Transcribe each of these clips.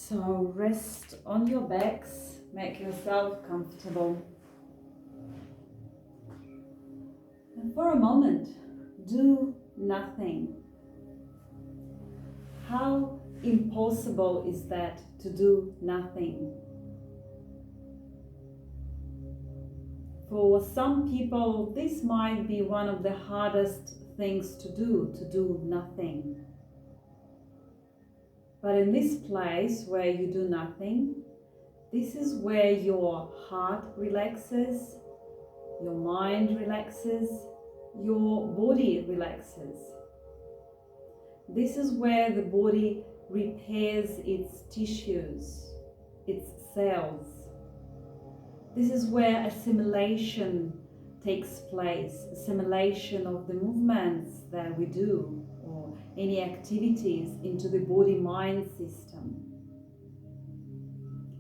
So rest on your backs, make yourself comfortable. And for a moment, do nothing. How impossible is that, to do nothing? For some people, this might be one of the hardest things to do nothing. But in this place where you do nothing, this is where your heart relaxes, your mind relaxes, your body relaxes. This is where the body repairs its tissues, its cells. This is where assimilation takes place, assimilation of the movements that we do or any activities into the body-mind system.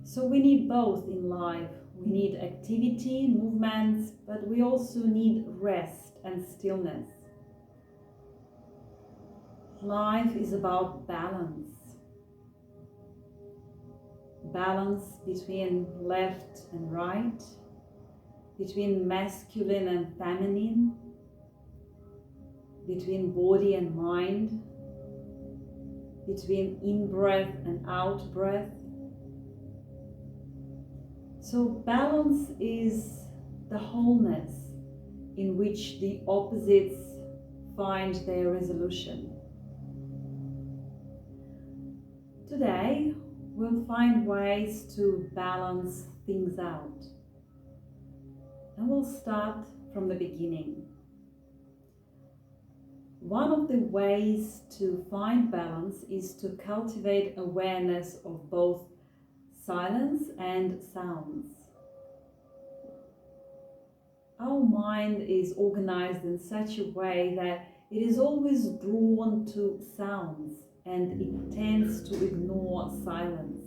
So we need both in life. We need activity, movements, but we also need rest and stillness. Life is about balance. Balance between left and right, between masculine and feminine, between body and mind, between in-breath and out-breath. So balance is the wholeness in which the opposites find their resolution. Today, we'll find ways to balance things out. And we'll start from the beginning. One of the ways to find balance is to cultivate awareness of both silence and sounds. Our mind is organized in such a way that it is always drawn to sounds and it tends to ignore silence.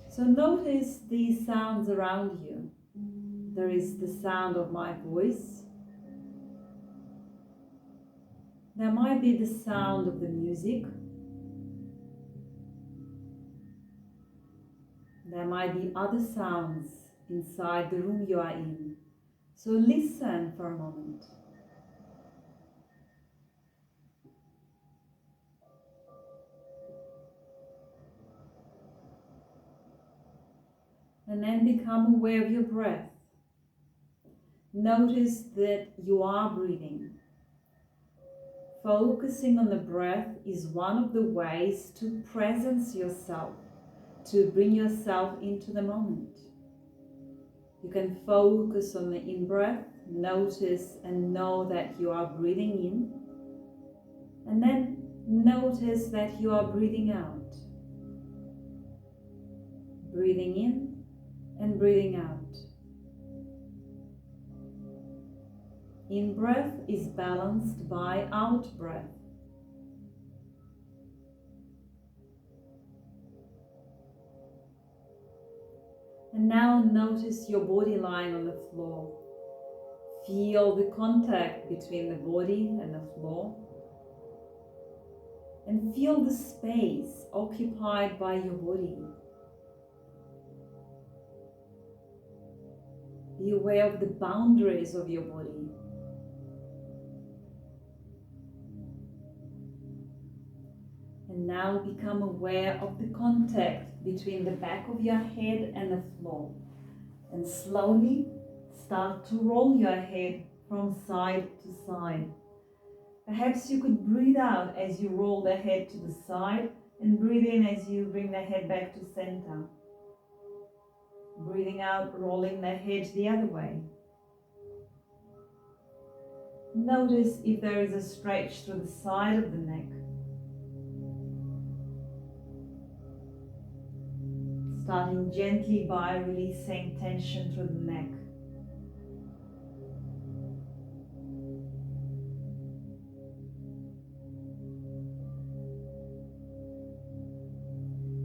So notice these sounds around you. There is the sound of my voice. There might be the sound of the music. There might be other sounds inside the room you are in. So listen for a moment. And then become aware of your breath. Notice that you are breathing. Focusing on the breath is one of the ways to presence yourself, to bring yourself into the moment. You can focus on the in-breath, notice and know that you are breathing in, and then notice that you are breathing out. Breathing in and breathing out. In-breath is balanced by out-breath. And now notice your body lying on the floor. Feel the contact between the body and the floor. And feel the space occupied by your body. Be aware of the boundaries of your body. And now become aware of the contact between the back of your head and the floor. And slowly start to roll your head from side to side. Perhaps you could breathe out as you roll the head to the side and breathe in as you bring the head back to center. Breathing out, rolling the head the other way. Notice if there is a stretch through the side of the neck. Starting gently by releasing tension through the neck.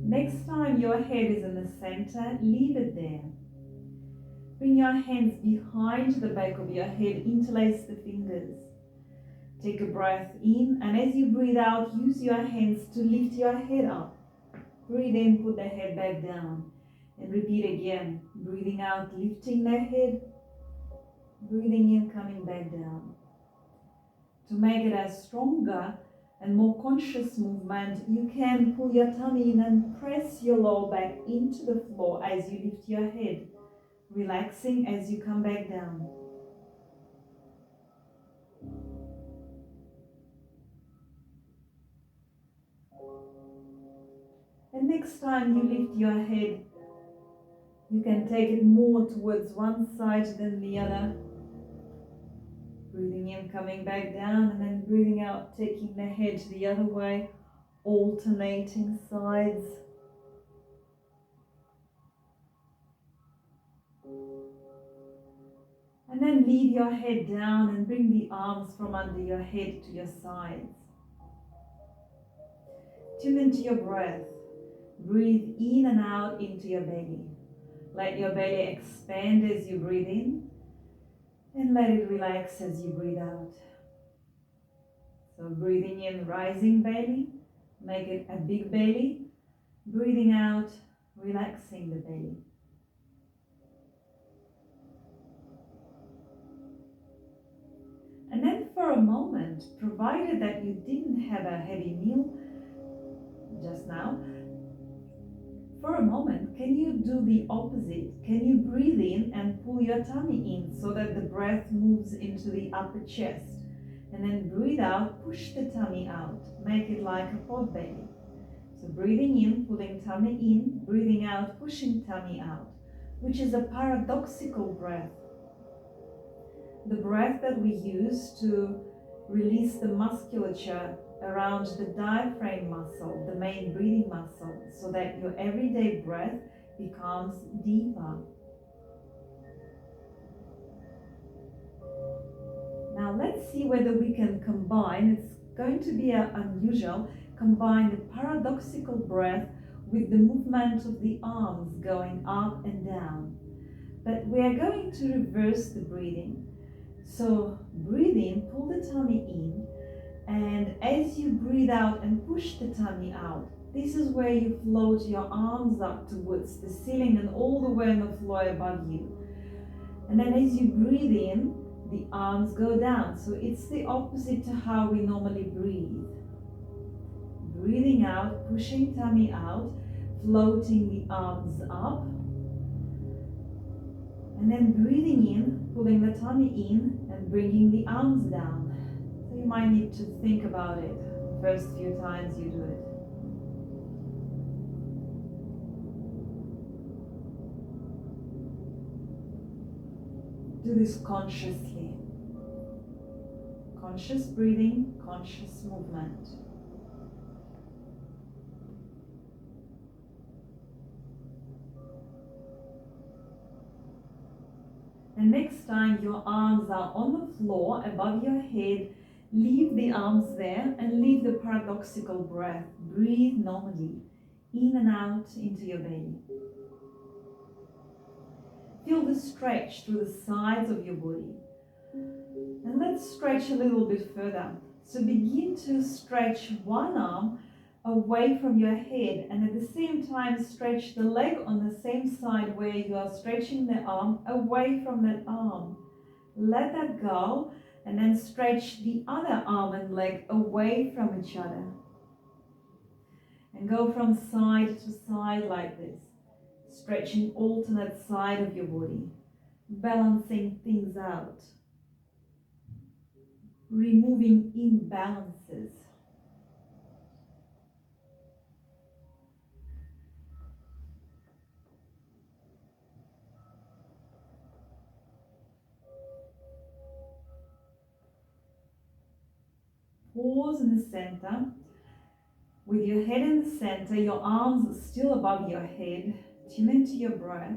Next time your head is in the center, leave it there. Bring your hands behind the back of your head, interlace the fingers. Take a breath in, and as you breathe out, use your hands to lift your head up. Breathe in, put the head back down. And repeat again. Breathing out, lifting the head. Breathing in, coming back down. To make it a stronger and more conscious movement, you can pull your tummy in and press your lower back into the floor as you lift your head, relaxing as you come back down. And next time you lift your head, you can take it more towards one side than the other. Breathing in, coming back down, and then breathing out, taking the head the other way, alternating sides. And then lead your head down and bring the arms from under your head to your sides. Tune into your breath. Breathe in and out into your belly. Let your belly expand as you breathe in, and let it relax as you breathe out. So breathing in, rising belly, make it a big belly. Breathing out, relaxing the belly. And then for a moment, provided that you didn't have a heavy meal just now, for a moment, can you do the opposite? Can you breathe in and pull your tummy in so that the breath moves into the upper chest? And then breathe out, push the tummy out. Make it like a pot belly. So breathing in, pulling tummy in, breathing out, pushing tummy out, which is a paradoxical breath. The breath that we use to release the musculature around the diaphragm muscle, the main breathing muscle, so that your everyday breath becomes deeper. Now let's see whether we can combine, it's going to be unusual, combine the paradoxical breath with the movement of the arms going up and down. But we are going to reverse the breathing. So breathe in, pull the tummy in, and as you breathe out and push the tummy out, this is where you float your arms up towards the ceiling and all the way on the floor above you. And then as you breathe in, the arms go down. So it's the opposite to how we normally breathe. Breathing out, pushing tummy out, floating the arms up. And then breathing in, pulling the tummy in and bringing the arms down. So you might need to think about it the first few times you do it. Do this consciously. Conscious breathing, conscious movement. And next time your arms are on the floor above your head, leave the arms there and leave the paradoxical breath. Breathe normally, in and out into your belly. Feel the stretch through the sides of your body. And let's stretch a little bit further. So begin to stretch one arm away from your head, and at the same time stretch the leg on the same side where you are stretching the arm away from that arm. Let that go, and then stretch the other arm and leg away from each other. And go from side to side like this, stretching alternate side of your body, balancing things out, removing imbalances. Pause in the center. With your head in the center, your arms still above your head. Tune into your breath.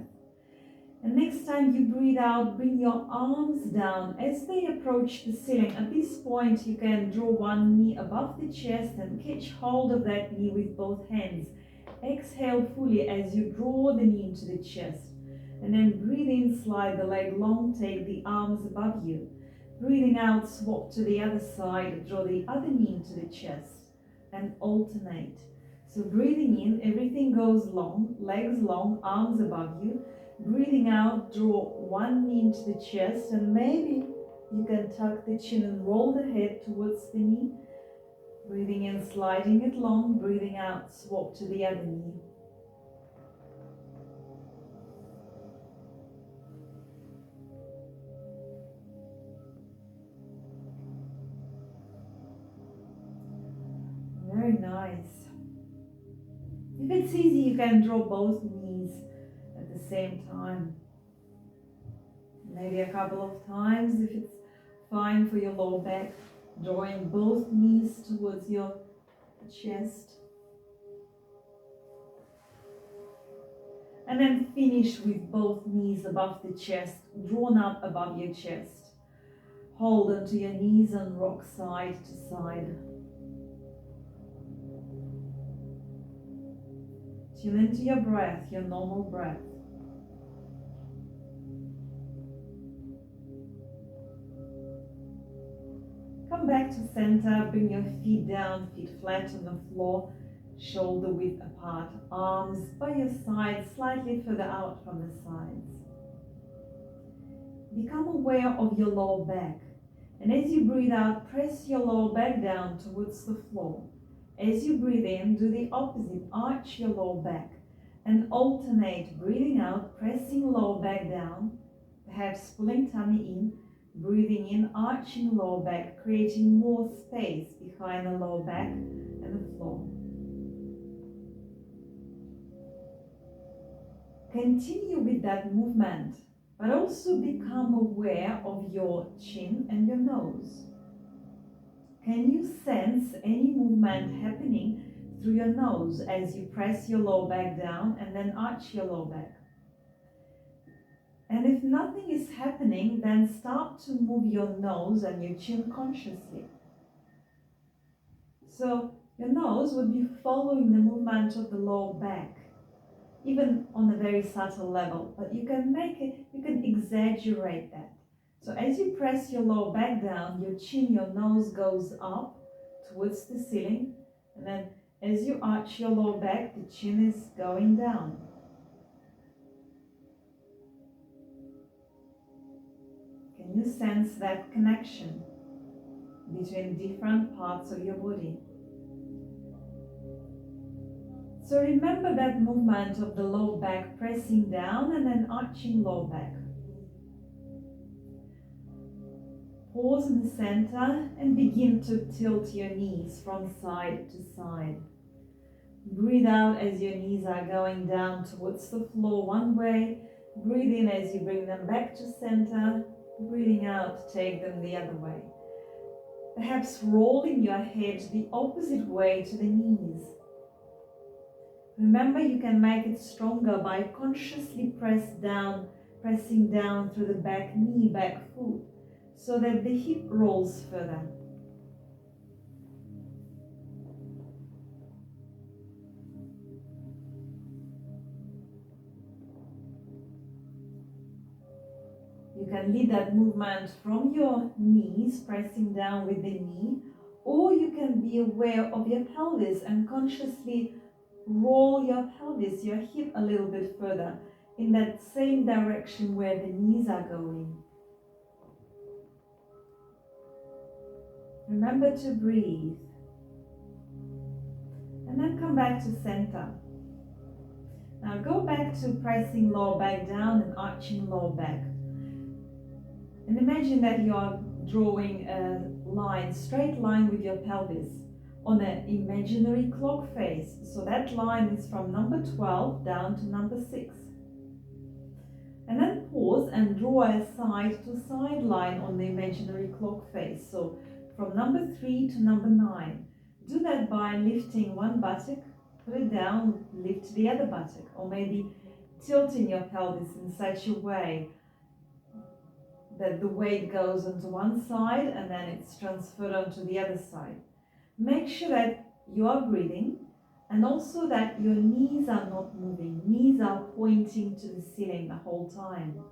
And next time you breathe out, bring your arms down as they approach the ceiling. At this point, you can draw one knee above the chest and catch hold of that knee with both hands. Exhale fully as you draw the knee into the chest. And then breathe in, slide the leg long, take the arms above you. Breathing out, swap to the other side, draw the other knee into the chest and alternate. So breathing in, everything goes long, legs long, arms above you. Breathing out, draw one knee into the chest, and maybe you can tuck the chin and roll the head towards the knee. Breathing in, sliding it long. Breathing out, swap to the other knee. Very nice. If it's easy, you can draw both knees at the same time. Maybe a couple of times if it's fine for your lower back. Drawing both knees towards your chest. And then finish with both knees above the chest, drawn up above your chest. Hold onto your knees and rock side to side. Tune into your breath, your normal breath. Come back to center, bring your feet down, feet flat on the floor, shoulder width apart, arms by your sides, slightly further out from the sides. Become aware of your lower back, and as you breathe out, press your lower back down towards the floor. As you breathe in, do the opposite, arch your lower back, and alternate breathing out, pressing lower back down, perhaps pulling tummy in, breathing in, arching lower back, creating more space behind the lower back and the floor. Continue with that movement, but also become aware of your chin and your nose. Can you sense any movement happening through your nose as you press your lower back down and then arch your lower back? And if nothing is happening, then start to move your nose and your chin consciously. So your nose would be following the movement of the lower back, even on a very subtle level, but you can exaggerate that. So as you press your lower back down, your chin, your nose goes up towards the ceiling, and then as you arch your lower back, the chin is going down. Can you sense that connection between different parts of your body? So remember that movement of the lower back pressing down and then arching lower back. Pause in the center and begin to tilt your knees from side to side. Breathe out as your knees are going down towards the floor one way. Breathe in as you bring them back to center. Breathing out, take them the other way. Perhaps rolling your head the opposite way to the knees. Remember, you can make it stronger by consciously pressing down through the back knee, back foot, so that the hip rolls further. You can lead that movement from your knees, pressing down with the knee, or you can be aware of your pelvis and consciously roll your pelvis, your hip a little bit further in that same direction where the knees are going. Remember to breathe. And then come back to center. Now go back to pressing lower back down and arching lower back. And imagine that you are drawing a line, straight line with your pelvis on an imaginary clock face. So that line is from number 12 down to number 6. And then pause and draw a side to side line on the imaginary clock face. So from number 3 to number 9. Do that by lifting one buttock, put it down, lift the other buttock, or maybe tilting your pelvis in such a way that the weight goes onto one side and then it's transferred onto the other side. Make sure that you are breathing and also that your knees are not moving. Knees are pointing to the ceiling the whole time.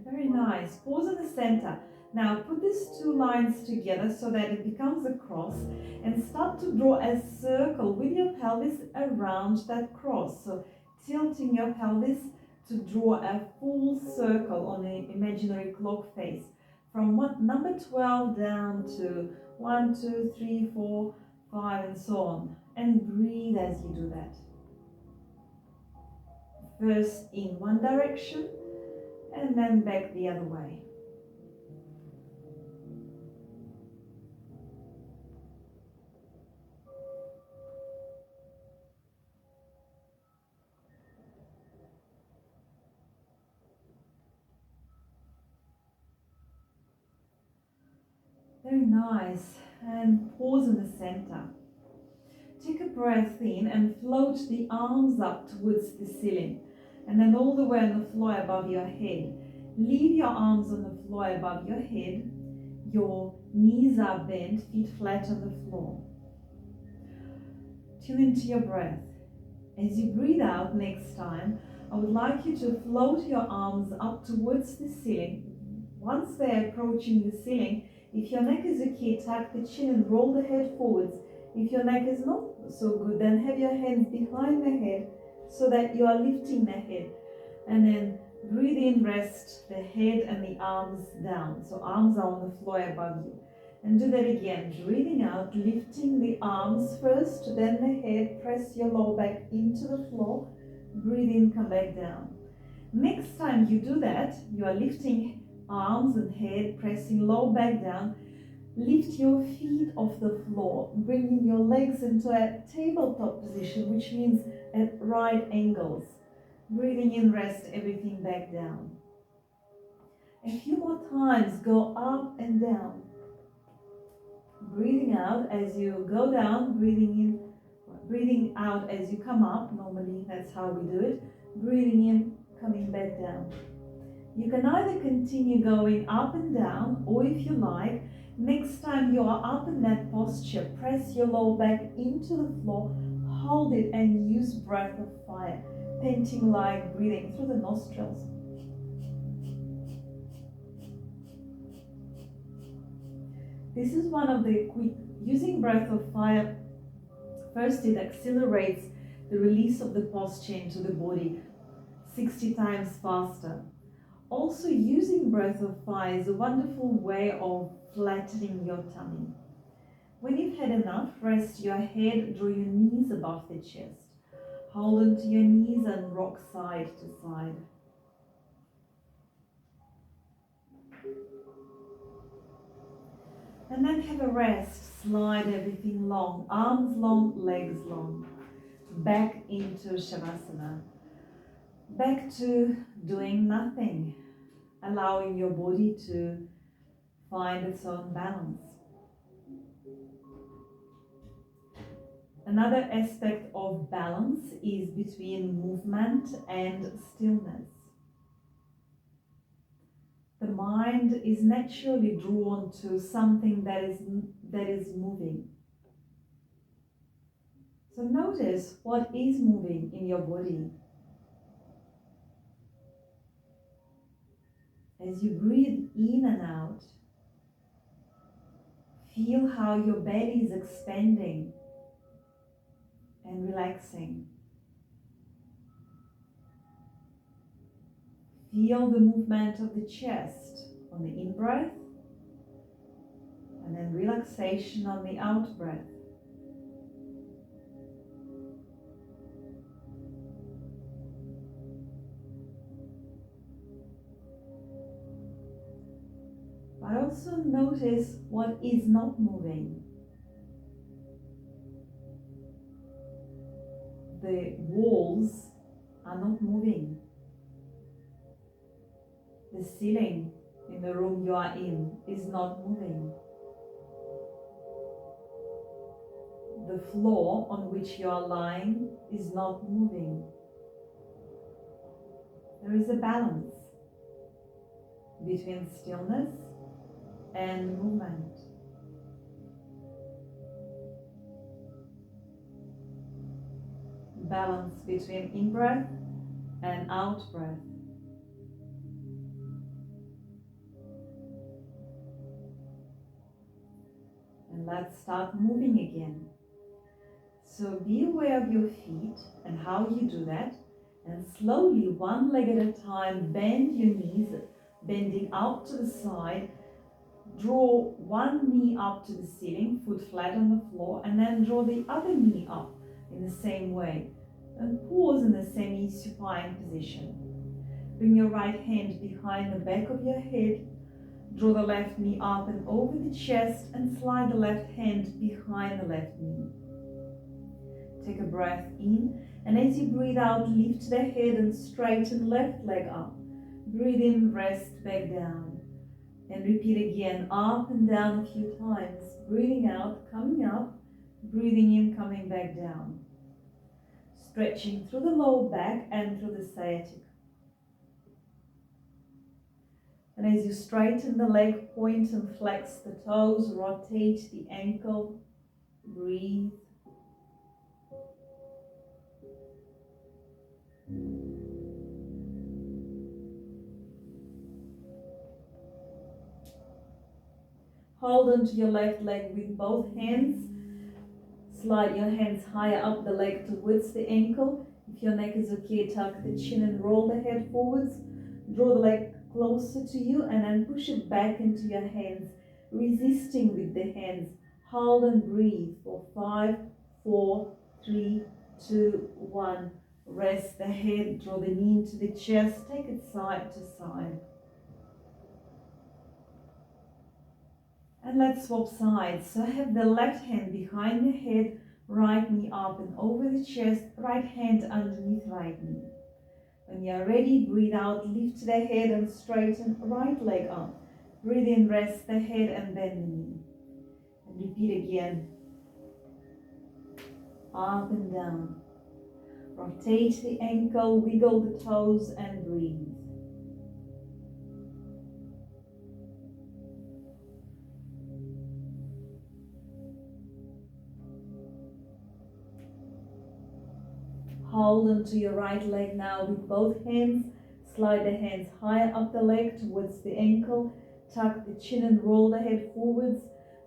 Very nice. Pause in the center. Now put these two lines together so that it becomes a cross, and start to draw a circle with your pelvis around that cross. So tilting your pelvis to draw a full circle on the imaginary clock face from number 12 down to 1, 2, 3, 4, 5, and so on. And breathe as you do that. First in one direction and then back the other way. Very nice. And pause in the center. Take a breath in and float the arms up towards the ceiling, and then all the way on the floor above your head. Leave your arms on the floor above your head. Your knees are bent, feet flat on the floor. Tune into your breath. As you breathe out next time, I would like you to float your arms up towards the ceiling. Once they're approaching the ceiling, if your neck is okay, tuck the chin and roll the head forwards. If your neck is not so good, then have your hands behind the head so that you are lifting the head. And then breathe in, rest the head and the arms down. So arms are on the floor above you. And do that again. Breathing out, lifting the arms first, then the head. Press your lower back into the floor. Breathe in, come back down. Next time you do that, you are lifting arms and head, pressing low back down. Lift your feet off the floor, bringing your legs into a tabletop position, which means at right angles. Breathing in, rest everything back down. A few more times, go up and down. Breathing out as you go down, breathing in, breathing out as you come up. Normally that's how we do it. Breathing in, coming back down. You can either continue going up and down, or if you like, next time you are up in that posture, press your lower back into the floor, hold it and use breath of fire, painting like breathing through the nostrils. This is one of the quick, using breath of fire, first it accelerates the release of the posture into the body 60 times faster. Also, using breath of fire is a wonderful way of flattening your tummy. When you've had enough, rest your head, draw your knees above the chest. Hold onto your knees and rock side to side. And then have a rest. Slide everything long, arms long, legs long. Back into Shavasana. Back to doing nothing, allowing your body to find its own balance. Another aspect of balance is between movement and stillness. The mind is naturally drawn to something that is moving. So notice what is moving in your body. As you breathe in and out, feel how your belly is expanding and relaxing. Feel the movement of the chest on the in-breath, and then relaxation on the out-breath. But also notice what is not moving. The walls are not moving. The ceiling in the room you are in is not moving. The floor on which you are lying is not moving. There is a balance between stillness and movement. Balance between in-breath and out breath. And let's start moving again. So be aware of your feet and how you do that. And slowly, one leg at a time, bend your knees, bending out to the side. Draw one knee up to the ceiling, foot flat on the floor, and then draw the other knee up in the same way. And pause in the semi-supine position. Bring your right hand behind the back of your head. Draw the left knee up and over the chest and slide the left hand behind the left knee. Take a breath in, and as you breathe out, lift the head and straighten left leg up. Breathe in, rest back down. And repeat again, up and down a few times. Breathing out, coming up, breathing in, coming back down. Stretching through the lower back and through the sciatica. And as you straighten the leg, point and flex the toes, rotate the ankle, breathe. Hold onto your left leg with both hands. Slide your hands higher up the leg towards the ankle. If your neck is okay, tuck the chin and roll the head forwards. Draw the leg closer to you and then push it back into your hands, resisting with the hands. Hold and breathe for 5, 4, 3, 2, 1. Rest the head, draw the knee into the chest, take it side to side. And let's swap sides. So have the left hand behind the head, right knee up and over the chest, right hand underneath right knee. When you are ready, breathe out, lift the head and straighten right leg up. Breathe in, rest the head and bend the knee. And repeat again. Up and down. Rotate the ankle, wiggle the toes and breathe. Hold onto your right leg now with both hands. Slide the hands higher up the leg towards the ankle. Tuck the chin and roll the head forwards.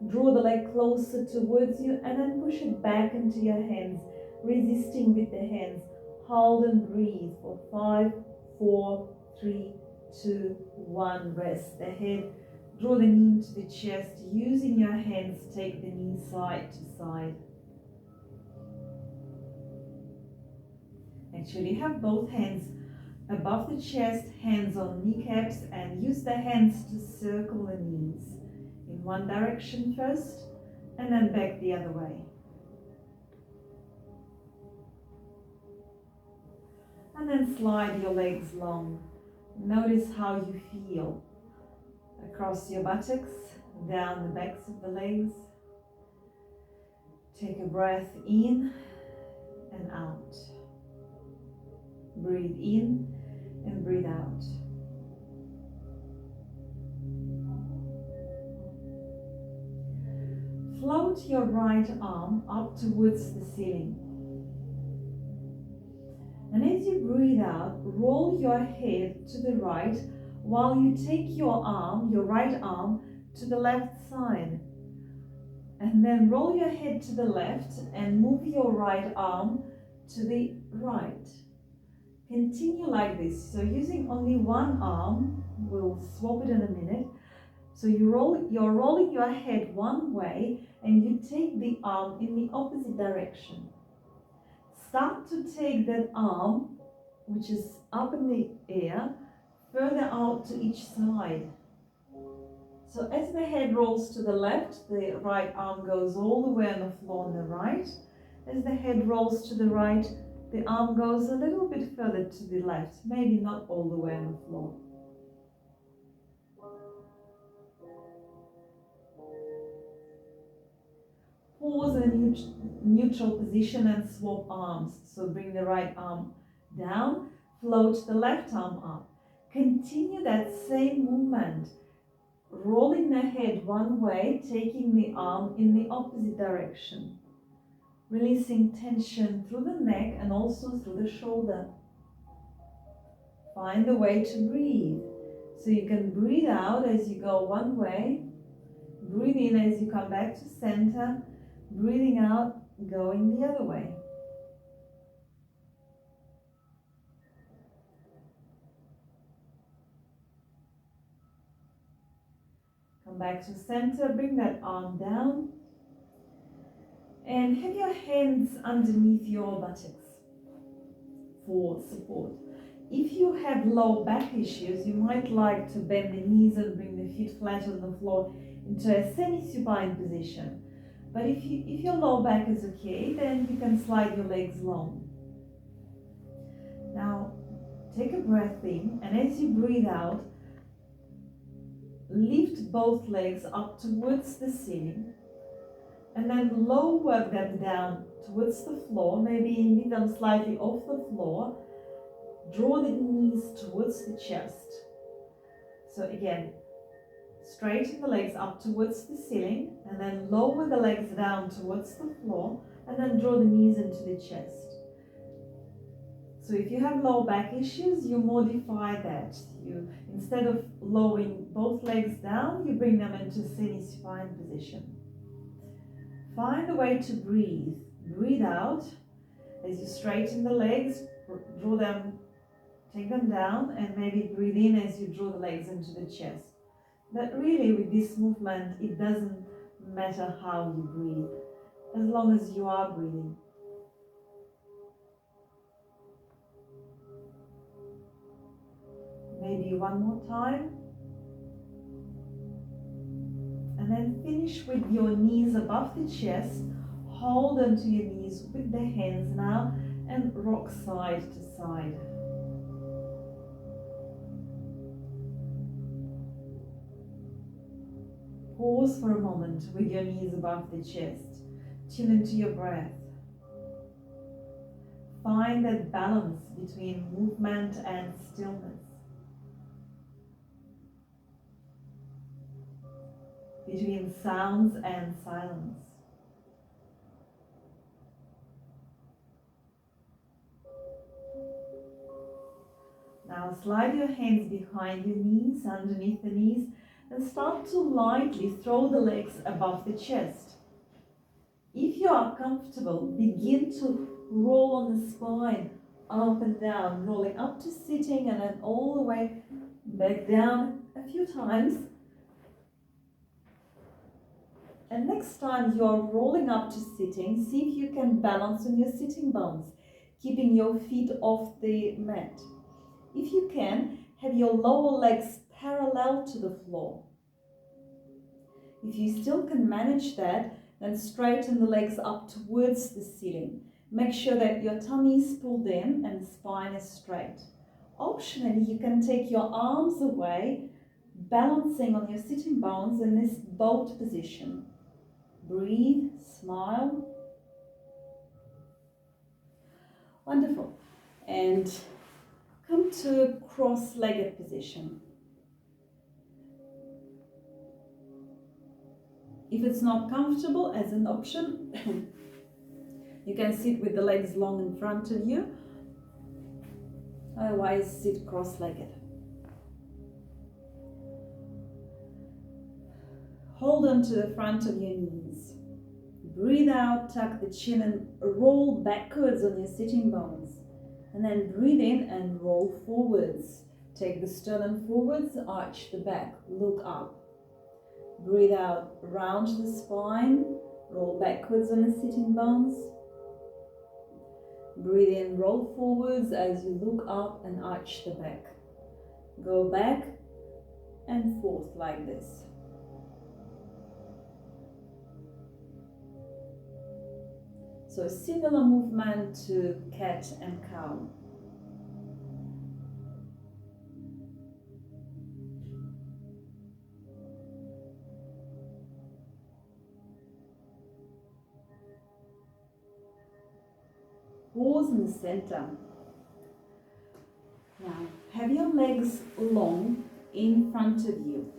Draw the leg closer towards you and then push it back into your hands, resisting with the hands. Hold and breathe for 5, 4, 3, 2, 1. Rest the head. Draw the knee into the chest. Using your hands, take the knee side to side. Actually, have both hands above the chest, hands on kneecaps, and use the hands to circle the knees in one direction first and then back the other way. And then slide your legs long. Notice how you feel across your buttocks, down the backs of the legs. Take a breath in and out. Breathe in and breathe out. Float your right arm up towards the ceiling. And as you breathe out, roll your head to the right while you take your arm, your right arm, to the left side. And then roll your head to the left and move your right arm to the right. Continue like this. So using only one arm, we'll swap it in a minute. So you're rolling your head one way and you take the arm in the opposite direction. Start to take that arm, which is up in the air, further out to each side. So as the head rolls to the left, the right arm goes all the way on the floor on the right. As the head rolls to the right, the arm goes a little bit further to the left, maybe not all the way on the floor. Pause in a neutral position and swap arms. So bring the right arm down, float the left arm up. Continue that same movement, rolling the head one way, taking the arm in the opposite direction. Releasing tension through the neck and also through the shoulder. Find a way to breathe. So you can breathe out as you go one way, breathe in as you come back to center, breathing out, going the other way. Come back to center, bring that arm down, and have your hands underneath your buttocks for support. If you have low back issues, you might like to bend the knees and bring the feet flat on the floor into a semi-supine position. But if your low back is okay, then you can slide your legs long. Now, take a breath in, and as you breathe out, lift both legs up towards the ceiling, and then lower them down towards the floor, maybe meet them slightly off the floor. Draw the knees towards the chest. So again, straighten the legs up towards the ceiling, and then lower the legs down towards the floor, and then draw the knees into the chest. So if you have low back issues, you modify that. You, instead of lowering both legs down, you bring them into semi-supine position. Find a way to breathe. Breathe out as you straighten the legs, draw them, take them down, and maybe breathe in as you draw the legs into the chest. But really, with this movement, it doesn't matter how you breathe, as long as you are breathing. Maybe one more time. And then finish with your knees above the chest. Hold onto your knees with the hands now and rock side to side. Pause for a moment with your knees above the chest. Tune into your breath. Find that balance between movement and stillness, between sounds and silence. Now slide your hands behind your knees, underneath the knees, and start to lightly throw the legs above the chest. If you are comfortable, begin to roll on the spine, up and down, rolling up to sitting and then all the way back down a few times. And next time you are rolling up to sitting, see if you can balance on your sitting bones, keeping your feet off the mat. If you can, have your lower legs parallel to the floor. If you still can manage that, then straighten the legs up towards the ceiling. Make sure that your tummy is pulled in and the spine is straight. Optionally, you can take your arms away, balancing on your sitting bones in this boat position. Breathe, smile. Wonderful. And come to cross-legged position. If it's not comfortable, as an option, you can sit with the legs long in front of you. Otherwise, sit cross-legged. Hold on to the front of your knees. Breathe out, tuck the chin and roll backwards on your sitting bones. And then breathe in and roll forwards. Take the sternum forwards, arch the back, look up. Breathe out, round the spine, roll backwards on the sitting bones. Breathe in, roll forwards as you look up and arch the back. Go back and forth like this. So a similar movement to cat and cow. Pause in the center. Now, have your legs long in front of you.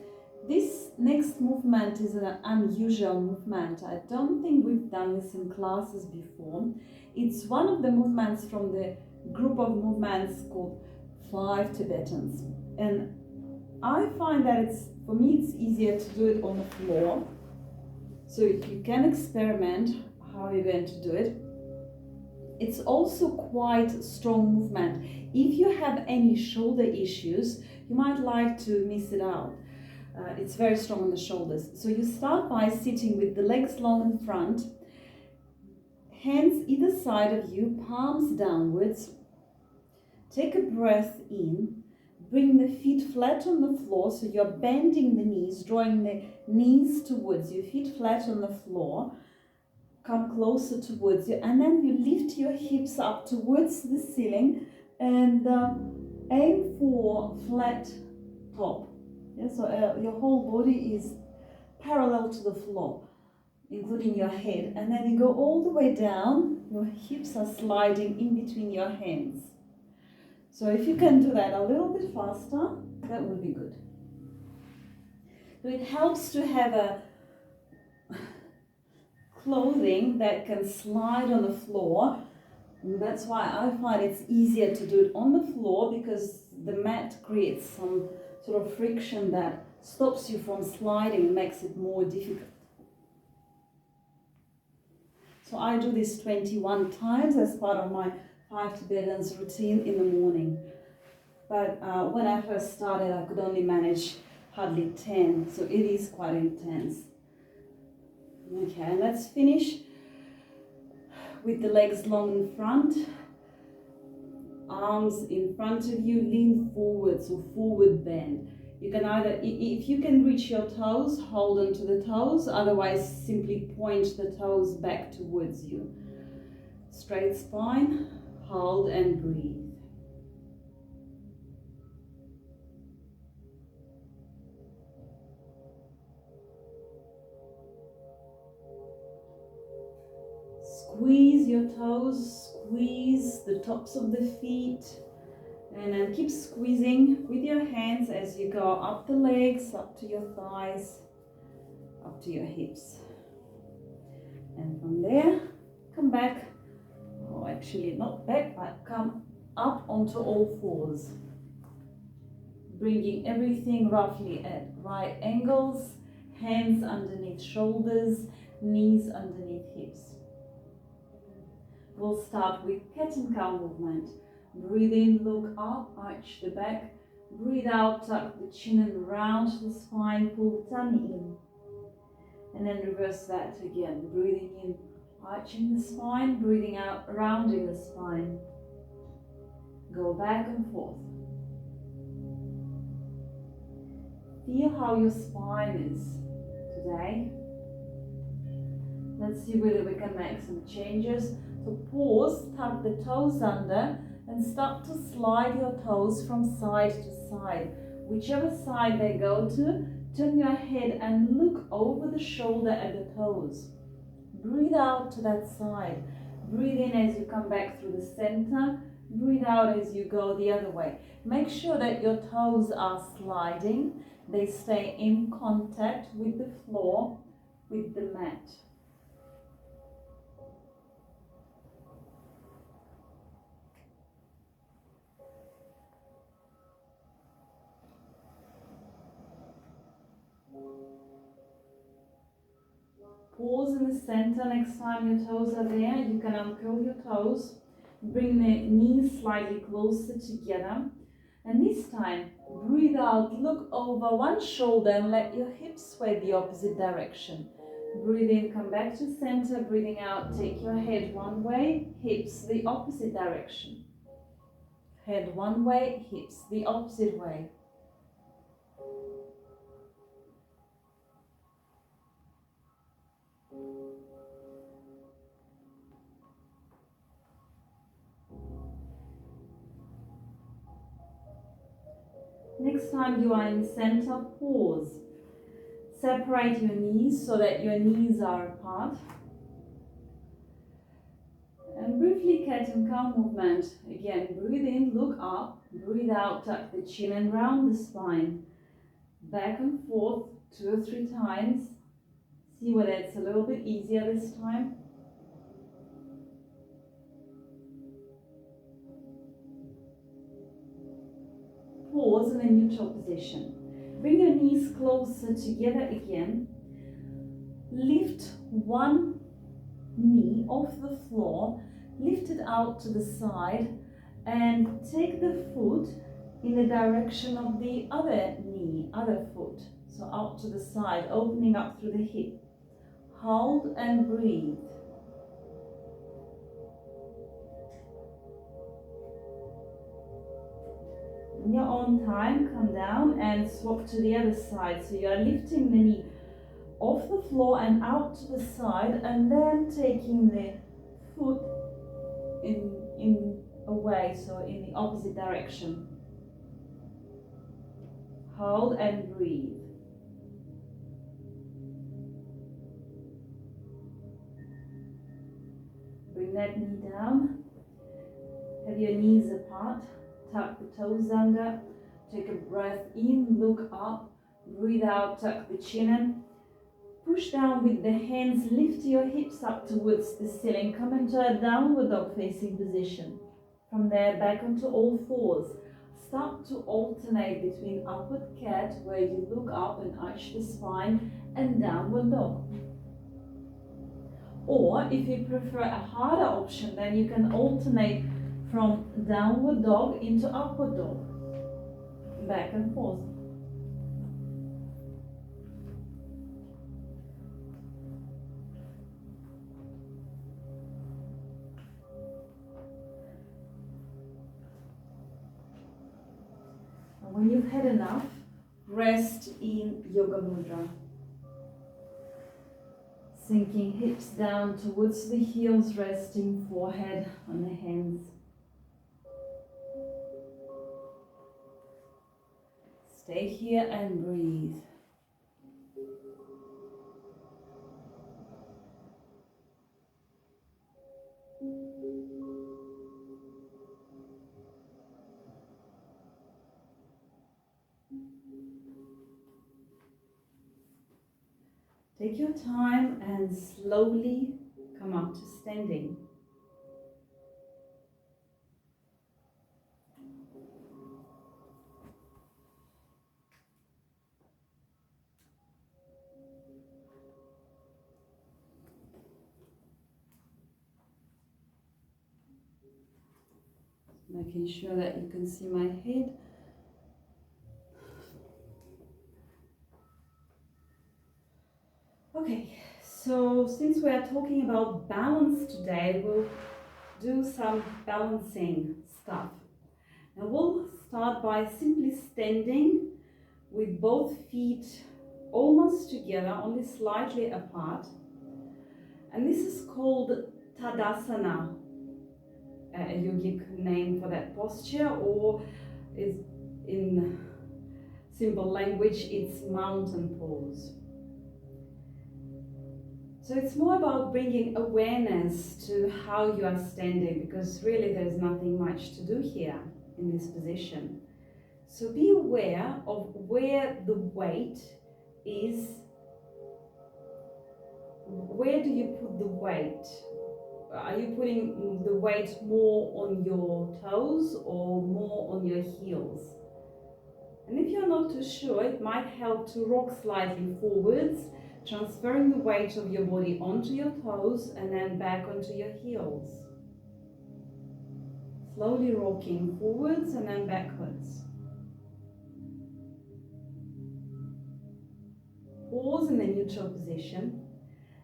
This next movement is an unusual movement. I don't think we've done this in classes before. It's one of the movements from the group of movements called 5 Tibetans. And I find that for me, it's easier to do it on the floor. So you can experiment how you're going to do it. It's also quite strong movement. If you have any shoulder issues, you might like to miss it out. It's very strong on the shoulders. So you start by sitting with the legs long in front, hands either side of you, palms downwards. Take a breath in, bring the feet flat on the floor, so you're bending the knees, drawing the knees towards you, feet flat on the floor. Come closer towards you, and then you lift your hips up towards the ceiling and aim for flat top. Yeah, so your whole body is parallel to the floor, including your head, and then you go all the way down. Your hips are sliding in between your hands. So if you can do that a little bit faster, that would be good. So it helps to have a clothing that can slide on the floor. And that's why I find it's easier to do it on the floor, because the mat creates some sort of friction that stops you from sliding and makes it more difficult. So I do this 21 times as part of my 5 Tibetans routine in the morning. But when I first started, I could only manage hardly 10, so it is quite intense. Okay, and let's finish with the legs long in front, arms in front of you, lean forward, so forward bend. You can either, if you can reach your toes, hold onto the toes, otherwise simply point the toes back towards you. Straight spine, hold and breathe. Squeeze your toes, squeeze the tops of the feet, and then keep squeezing with your hands as you go up the legs, up to your thighs, up to your hips. And from there, come back, or actually not back, but come up onto all fours. Bringing everything roughly at right angles, hands underneath shoulders, knees underneath hips. We'll start with cat and cow movement. Breathe in, look up, arch the back. Breathe out, tuck the chin and round the spine, pull the tummy in. And then reverse that again. Breathing in, arching the spine, breathing out, rounding the spine. Go back and forth. Feel how your spine is today. Let's see whether we can make some changes. So pause, tuck the toes under, and start to slide your toes from side to side. Whichever side they go to, turn your head and look over the shoulder at the toes. Breathe out to that side. Breathe in as you come back through the center. Breathe out as you go the other way. Make sure that your toes are sliding. They stay in contact with the floor, with the mat. Pause in the center. Next time your toes are there, you can uncurl your toes. Bring the knees slightly closer together. And this time, breathe out, look over one shoulder and let your hips sway the opposite direction. Breathe in, come back to center. Breathing out, take your head one way, hips the opposite direction. Head one way, hips the opposite way. Next time you are in center, pause. Separate your knees so that your knees are apart. And briefly cat and cow movement. Again, breathe in, look up. Breathe out, tuck the chin and round the spine. Back and forth 2 or 3 times. See whether it's a little bit easier this time. pause in a neutral position. Bring your knees closer together again. Lift one knee off the floor, lift it out to the side, and take the foot in the direction of the other knee, other foot. So out to the side, opening up through the hip. Hold and breathe. In your own time, come down and swap to the other side. So you are lifting the knee off the floor and out to the side, and then taking the foot in away, so in the opposite direction. Hold and breathe. Bring that knee down. Have your knees apart. Tuck the toes under. Take a breath in, look up. Breathe out, tuck the chin in. Push down with the hands, lift your hips up towards the ceiling. Come into a downward dog facing position. From there, back onto all fours. Start to alternate between upward cat, where you look up and arch the spine, and downward dog. Or if you prefer a harder option, then you can alternate from downward dog into upward dog. Back and forth. And when you've had enough, rest in Yoga Mudra. Sinking hips down towards the heels, resting forehead on the hands. Stay here and breathe. Take your time and slowly come up to standing. Making sure that you can see my head. Okay, so since we are talking about balance today, we'll do some balancing stuff. And we'll start by simply standing with both feet almost together, only slightly apart. And this is called Tadasana, a yogic name for that posture, or is in simple language, it's mountain pose. So it's more about bringing awareness to how you are standing, because really there's nothing much to do here in this position. So be aware of where the weight is. Where do you put the weight? Are you putting the weight more on your toes or more on your heels? And if you're not too sure, it might help to rock slightly forwards, transferring the weight of your body onto your toes and then back onto your heels. Slowly rocking forwards and then backwards. Pause in the neutral position.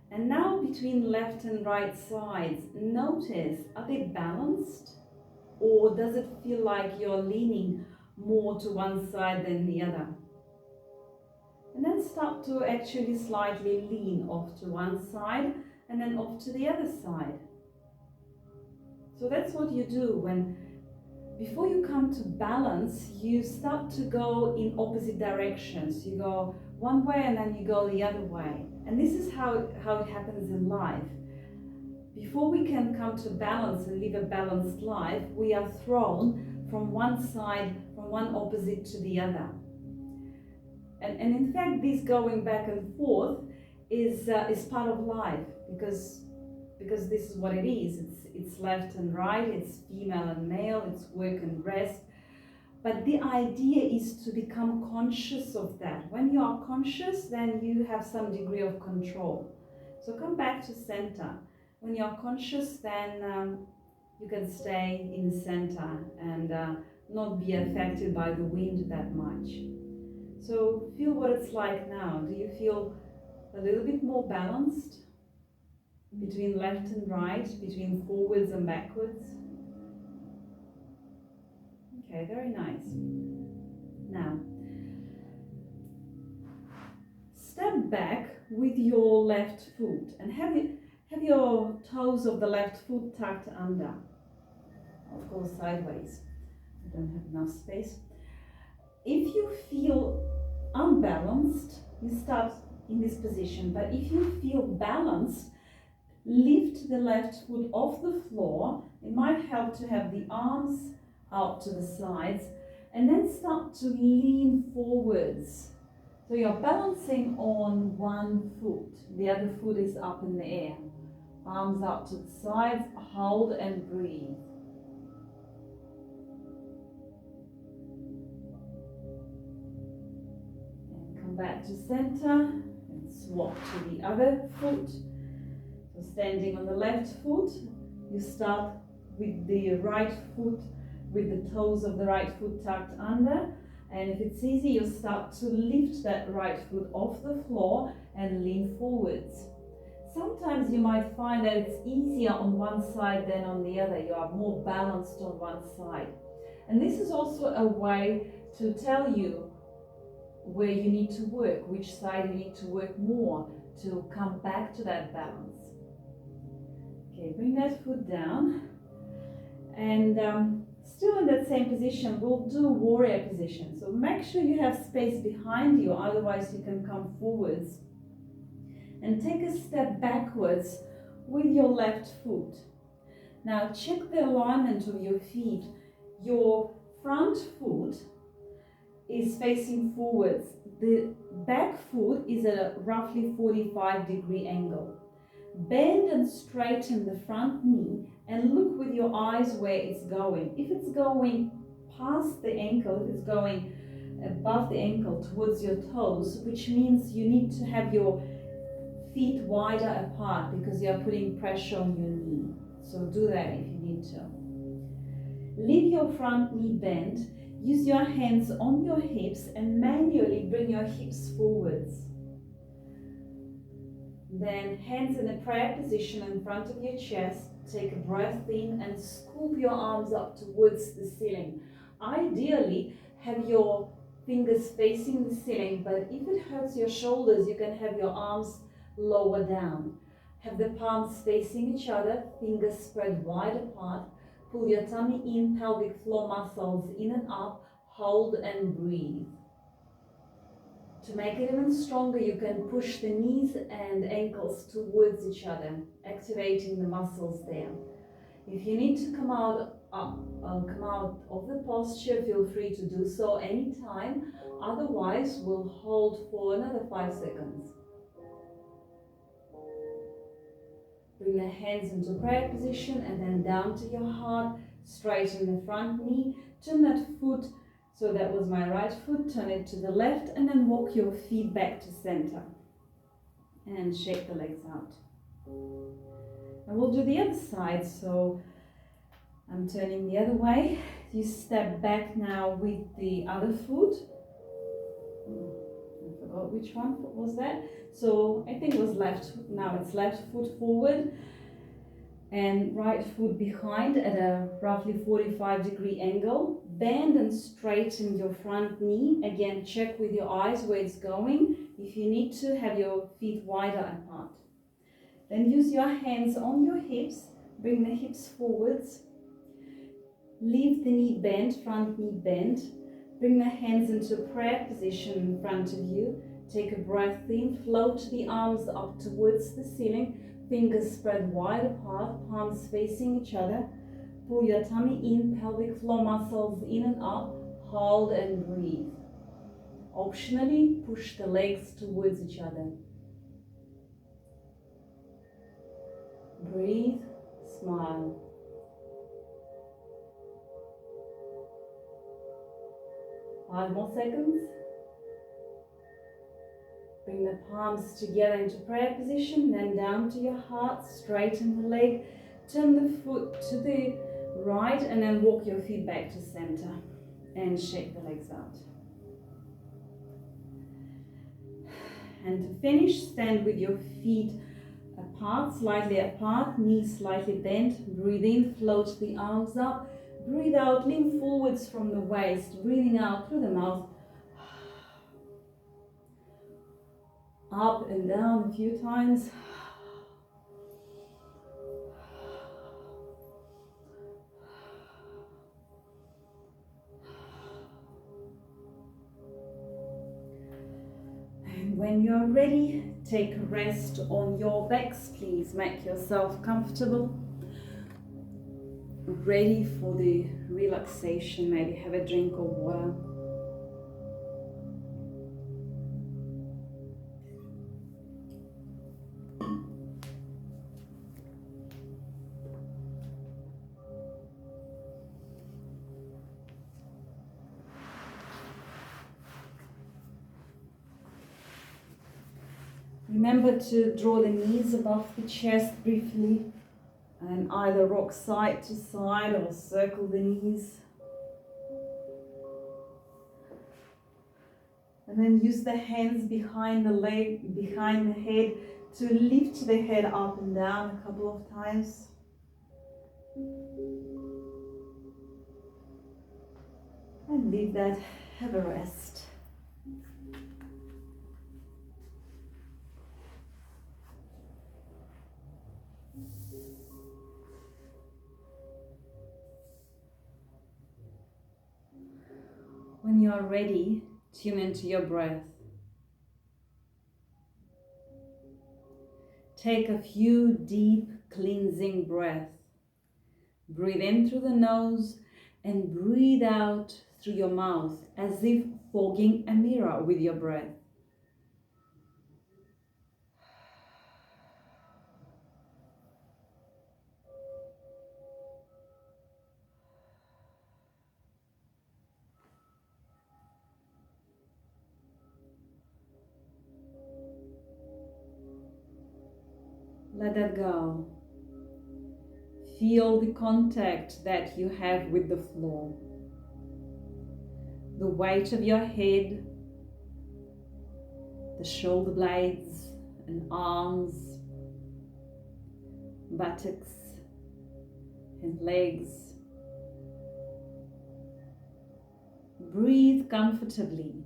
And now between left and right sides, notice, are they balanced? Or does it feel like you're leaning more to one side than the other? And then start to actually slightly lean off to one side and then off to the other side. So that's what you do when, before you come to balance, you start to go in opposite directions. You go one way and then you go the other way. And this is how it happens in life. Before we can come to balance and live a balanced life, we are thrown from one side, from one opposite to the other. And in fact, this going back and forth is part of life, because this is what it is. It's left and right, it's female and male, it's work and rest. But the idea is to become conscious of that. When you are conscious, then you have some degree of control. So come back to center. When you are conscious, then you can stay in the center and not be affected by the wind that much. So feel what it's like now. Do you feel a little bit more balanced between left and right, between forwards and backwards? Okay, very nice. Now, step back with your left foot and have your toes of the left foot tucked under. Of course, sideways. I don't have enough space. If you feel unbalanced, you start in this position. But if you feel balanced, lift the left foot off the floor. It might help to have the arms out to the sides and then start to lean forwards. So you're balancing on one foot. The other foot is up in the air. Arms out to the sides, hold and breathe. And come back to center and swap to the other foot. So standing on the left foot, you start with the right foot, with the toes of the right foot tucked under. And if it's easy, you start to lift that right foot off the floor and lean forwards. Sometimes you might find that it's easier on one side than on the other. You are more balanced on one side. And this is also a way to tell you where you need to work, which side you need to work more to come back to that balance. Okay, bring that foot down. And still in that same position, we'll do warrior position. So make sure you have space behind you, otherwise you can come forwards. And take a step backwards with your left foot. Now check the alignment of your feet. Your front foot is facing forwards. The back foot is at a roughly 45-degree angle. Bend and straighten the front knee and look with your eyes where it's going. If it's going past the ankle, if it's going above the ankle towards your toes, which means you need to have your feet wider apart because you are putting pressure on your knee. So do that if you need to. Leave your front knee bent. Use your hands on your hips and manually bring your hips forwards. Then hands in a prayer position in front of your chest. Take a breath in and scoop your arms up towards the ceiling. Ideally, have your fingers facing the ceiling, but if it hurts your shoulders, you can have your arms lower down. Have the palms facing each other, fingers spread wide apart. Pull your tummy in, pelvic floor muscles in and up. Hold and breathe. To make it even stronger, you can push the knees and ankles towards each other, activating the muscles there. If you need to come out of the posture, feel free to do so anytime. Otherwise, we'll hold for another 5 seconds. Bring the hands into prayer position and then down to your heart. Straighten the front knee. Turn that foot. So that was my right foot, turn it to the left and then walk your feet back to center. And shake the legs out. And we'll do the other side. So I'm turning the other way. You step back now with the other foot. I forgot which one was that. So I think it was left. Now it's left foot forward and right foot behind at a roughly 45-degree angle. Bend and straighten your front knee. Again, check with your eyes where it's going. If you need to, have your feet wider apart. Then use your hands on your hips. Bring the hips forwards. Leave the knee bent, front knee bent. Bring the hands into prayer position in front of you. Take a breath in. Float the arms up towards the ceiling. Fingers spread wide apart, palms facing each other. Pull your tummy in, pelvic floor muscles in and up. Hold and breathe. Optionally, push the legs towards each other. Breathe, smile. 5 more seconds. Bring the palms together into prayer position, then down to your heart, straighten the leg, turn the foot to the right, and then walk your feet back to center and shake the legs out. And to finish, stand with your feet apart, slightly apart, knees slightly bent. Breathe in, float the arms up. Breathe out, lean forwards from the waist, breathing out through the mouth. Up and down a few times. And when you're ready, take a rest on your backs. Please make yourself comfortable. Ready for the relaxation. Maybe have a drink of water. Remember to draw the knees above the chest briefly and either rock side to side or circle the knees. And then use the hands behind the leg, behind the head to lift the head up and down a couple of times. And leave that, have a rest. When you are ready, tune into your breath. Take a few deep cleansing breaths. Breathe in through the nose and breathe out through your mouth as if fogging a mirror with your breath. Let that go. Feel the contact that you have with the floor. The weight of your head, the shoulder blades and arms, buttocks and legs. Breathe comfortably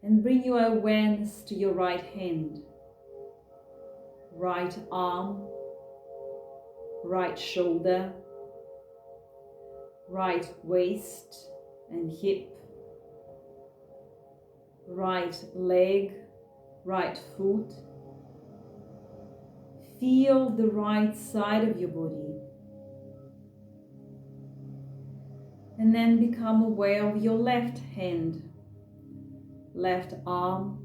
and bring your awareness to your right hand, right arm, right shoulder, right waist and hip, right leg, right foot. Feel the right side of your body. And then become aware of your left hand, left arm,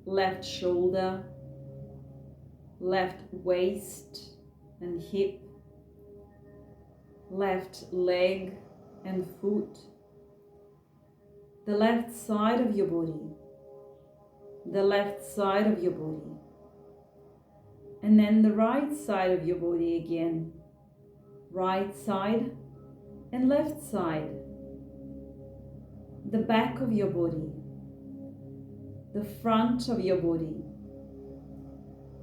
left shoulder, left waist and hip, left leg and foot, the left side of your body, the left side of your body, and then the right side of your body again, right side and left side, the back of your body, the front of your body,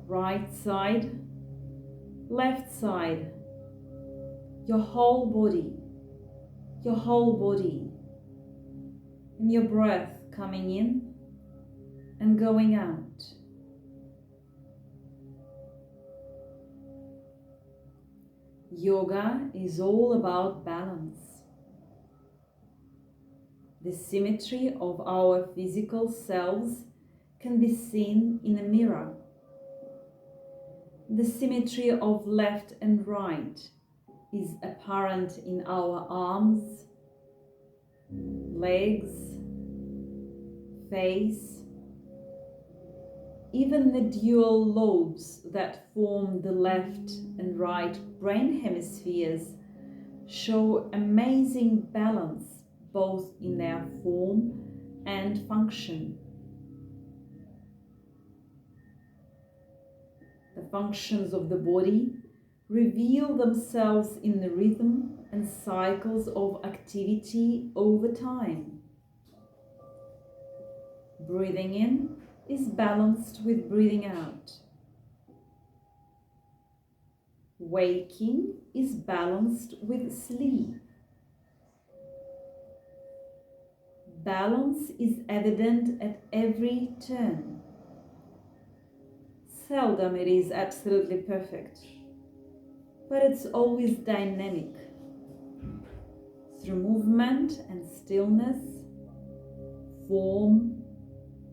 right side, left side, your whole body, and your breath coming in and going out. Yoga is all about balance. The symmetry of our physical selves can be seen in a mirror. The symmetry of left and right is apparent in our arms, legs, face. Even the dual lobes that form the left and right brain hemispheres show amazing balance both in their form and function. The functions of the body reveal themselves in the rhythm and cycles of activity over time. Breathing in is balanced with breathing out. Waking is balanced with sleep. Balance is evident at every turn. Seldom it is absolutely perfect, but it's always dynamic. Through movement and stillness, form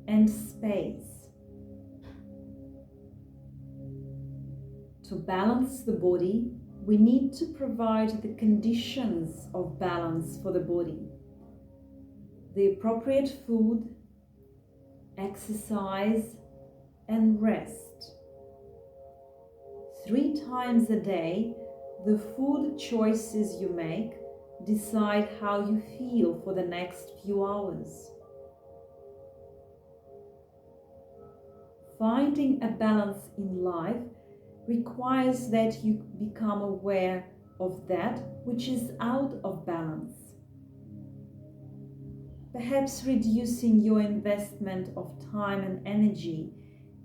and space. To balance the body, we need to provide the conditions of balance for the body. The appropriate food, exercise, and rest. 3 times a day, the food choices you make decide how you feel for the next few hours. Finding a balance in life requires that you become aware of that which is out of balance. Perhaps reducing your investment of time and energy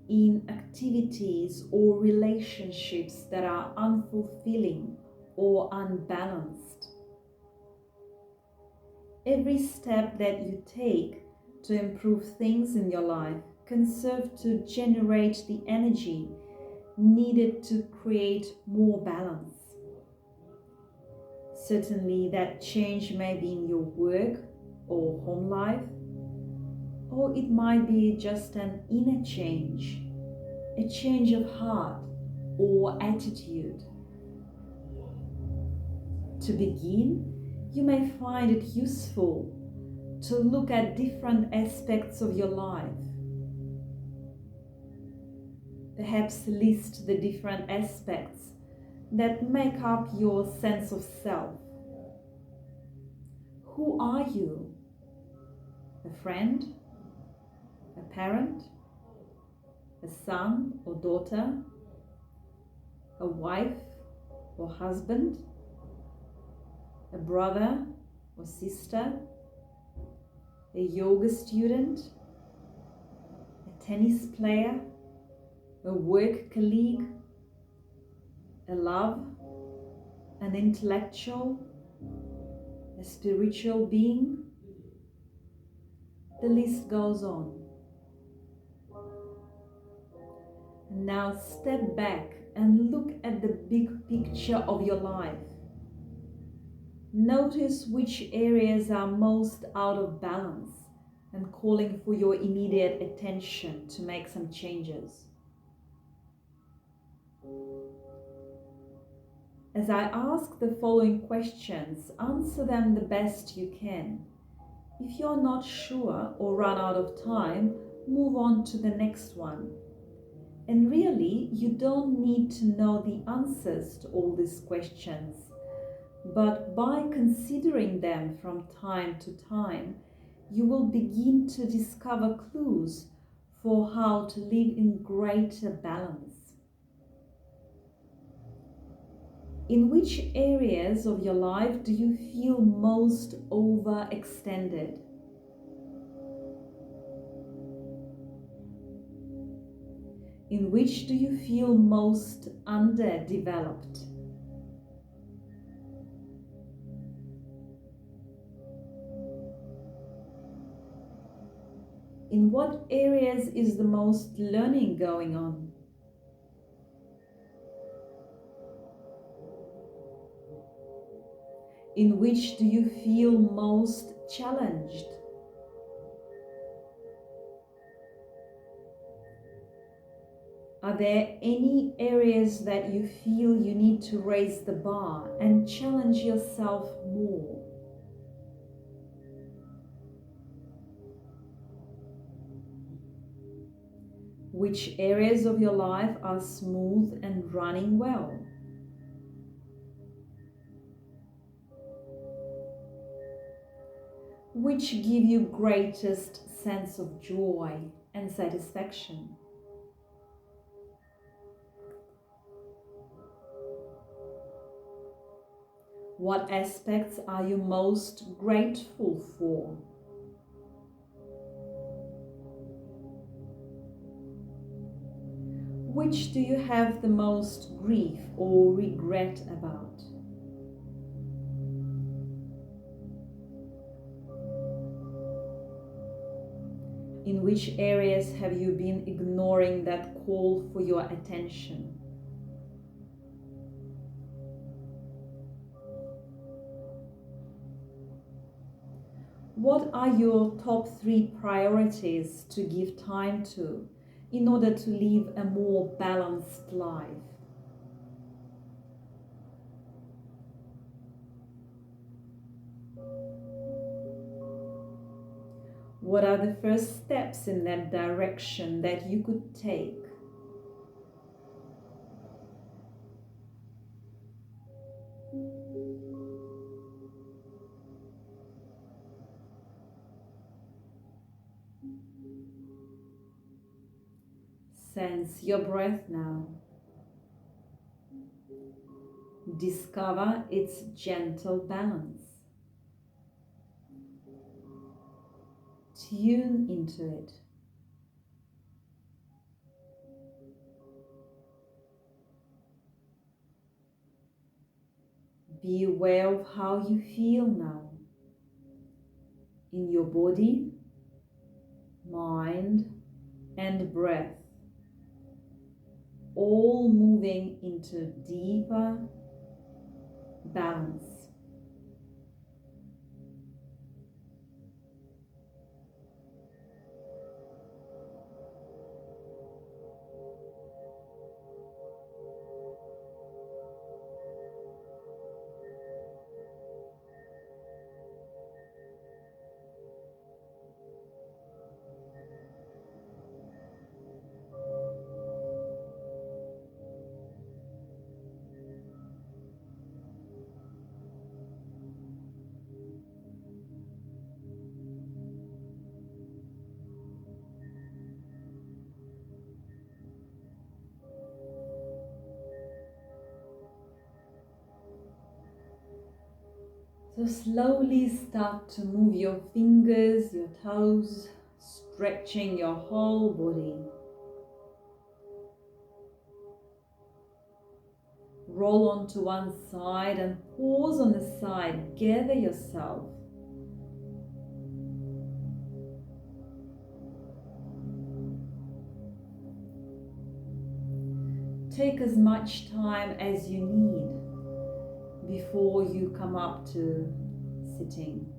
in activities or relationships that are unfulfilling or unbalanced. Every step that you take to improve things in your life can serve to generate the energy needed to create more balance. Certainly that change may be in your work or home life, or it might be just an inner change, a change of heart or attitude. To begin, you may find it useful to look at different aspects of your life. Perhaps list the different aspects that make up your sense of self. Who are you? A friend? A parent? A son or daughter? A wife or husband? A brother or sister? A yoga student? A tennis player? A work colleague? A love? An intellectual? A spiritual being? The list goes on. And now step back and look at the big picture of your life. Notice which areas are most out of balance and calling for your immediate attention to make some changes. As I ask the following questions, answer them the best you can. If you're not sure or run out of time, move on to the next one. And really, you don't need to know the answers to all these questions, but by considering them from time to time, you will begin to discover clues for how to live in greater balance. In which areas of your life do you feel most overextended? In which do you feel most underdeveloped? In what areas is the most learning going on? In which do you feel most challenged? Are there any areas that you feel you need to raise the bar and challenge yourself more? Which areas of your life are smooth and running well? which give you greatest sense of joy and satisfaction. What aspects are you most grateful for? Which do you have the most grief or regret about? In which areas have you been ignoring that call for your attention? What are your top 3 priorities to give time to in order to live a more balanced life? What are the first steps in that direction that you could take? Sense your breath now. Discover its gentle balance. Tune into it. Be aware of how you feel now in your body, mind, and breath, all moving into deeper balance. So slowly start to move your fingers, your toes, stretching your whole body. Roll onto one side and pause on the side. Gather yourself. Take as much time as you need before you come up to sitting.